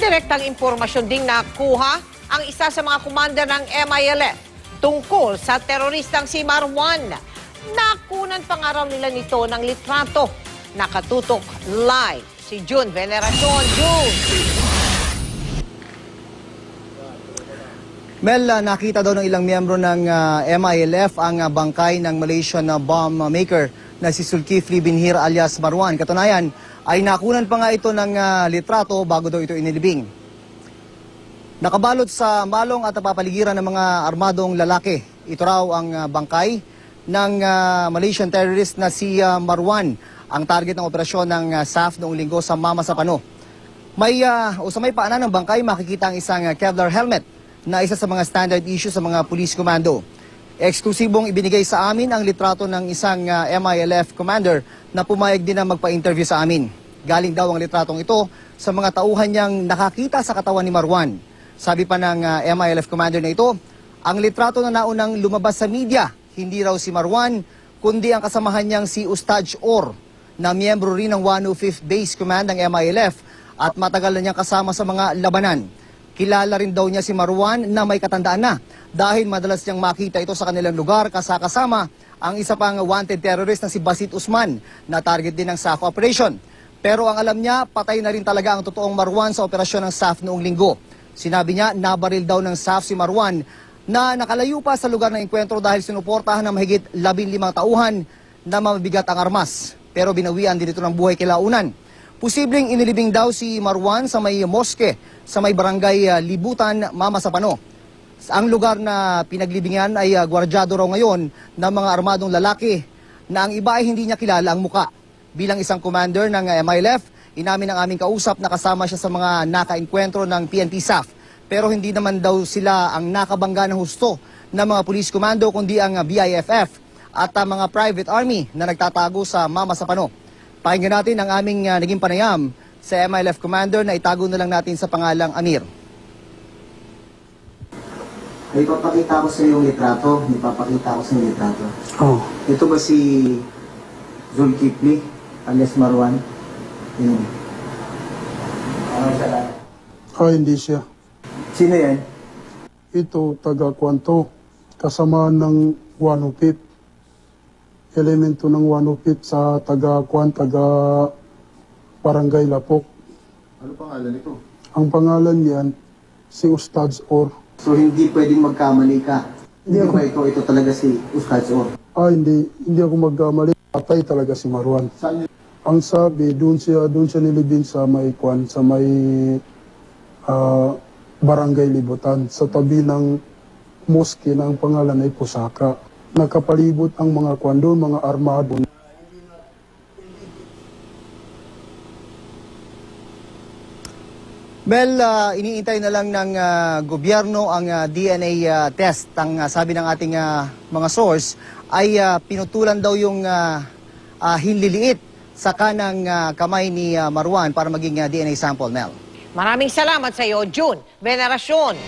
direktang impormasyon ding nakuha ang isa sa mga komanda ng MILF tungkol sa teroristang si Marwan. Nakunan pa nga raw nila nito ng litrato. Nakatutok live si June Veneracion. June! Mel, nakita daw ng ilang miyembro ng MILF ang bangkay ng Malaysian bomb maker na si Zulkifli Binhir alias Marwan. Katunayan, ay nakunan pa nga ito ng litrato bago daw ito inilibing. Nakabalot sa malong at napapaligiran ng mga armadong lalaki. Ito raw ang bangkay ng Malaysian terrorist na si Marwan, ang target ng operasyon ng SAF noong linggo sa Mama Sapano. Sa may paanan ng bangkay, makikita ang isang Kevlar helmet na isa sa mga standard issue sa mga police commando. Eksklusibong ibinigay sa amin ang litrato ng isang MILF commander na pumayag din na magpa-interview sa amin. Galing daw ang litratong ito sa mga tauhan niyang nakakita sa katawan ni Marwan. Sabi pa ng MILF commander na ito, ang litrato na naunang lumabas sa media, hindi raw si Marwan, kundi ang kasamahan niyang si Ustadj Or, na miyembro rin ng 105th Base Command ng MILF at matagal na niyang kasama sa mga labanan. Kilala rin daw niya si Marwan na may katandaan na dahil madalas niyang makita ito sa kanilang lugar kasama ang isa pang wanted terrorist na si Basit Usman na target din ng SAF operation. Pero ang alam niya, patay na rin talaga ang totoong Marwan sa operasyon ng SAF noong linggo. Sinabi niya, nabaril daw ng SAF si Marwan na nakalayo pa sa lugar ng enkwentro dahil sinuportahan ng mahigit 15 tauhan na mabigat ang armas. Pero binawian din ito ng buhay kilaunan. Posibleng inilibing daw si Marwan sa may moske sa may barangay Libutan, Mama Sapano. Ang lugar na pinaglibingan ay gwardyado raw ngayon ng mga armadong lalaki na ang iba ay hindi niya kilala ang muka. Bilang isang commander ng MILF, inamin ng aming kausap na kasama siya sa mga naka-enkwentro ng PNP SAF. Pero hindi naman daw sila ang nakabangga ng husto ng mga police commando kundi ang BIFF at mga private army na nagtatago sa Mama Sapano. Pakinggan natin ang aming naging panayam sa MILF commander na itago na lang natin sa pangalang Amir. May papakita ko sa iyo yung litrato. Oh. Ito ba si Zulkifli alias Marwan? Yun. Ano siya? Hindi siya. Sino yan? Ito, taga-kwanto. Kasamaan ng 105. Elemento ng 105 sa taga-kwan, taga-barangay Lapok. Ano pangalan ito? Ang pangalan niyan, si Ustadj Or. So hindi pwedeng magkamali ka. Hindi ba ito talaga si Ustadj Or? Hindi ako magkamali. Patay talaga si Marwan. Saan yun? Ang sabi, doon siya nilibing sa may kwan, sa may barangay Libutan, sa tabi ng moske na ang pangalan ay Pusaka. Nakapalibot ang mga kwan doon, mga armado. Mel, iniintay na lang ng gobyerno ang DNA test. Ang sabi ng ating mga source ay pinutulan daw yung hinliliit sa kanang kamay ni Marwan para maging DNA sample, Mel. Maraming salamat sa iyo, June Veneracion.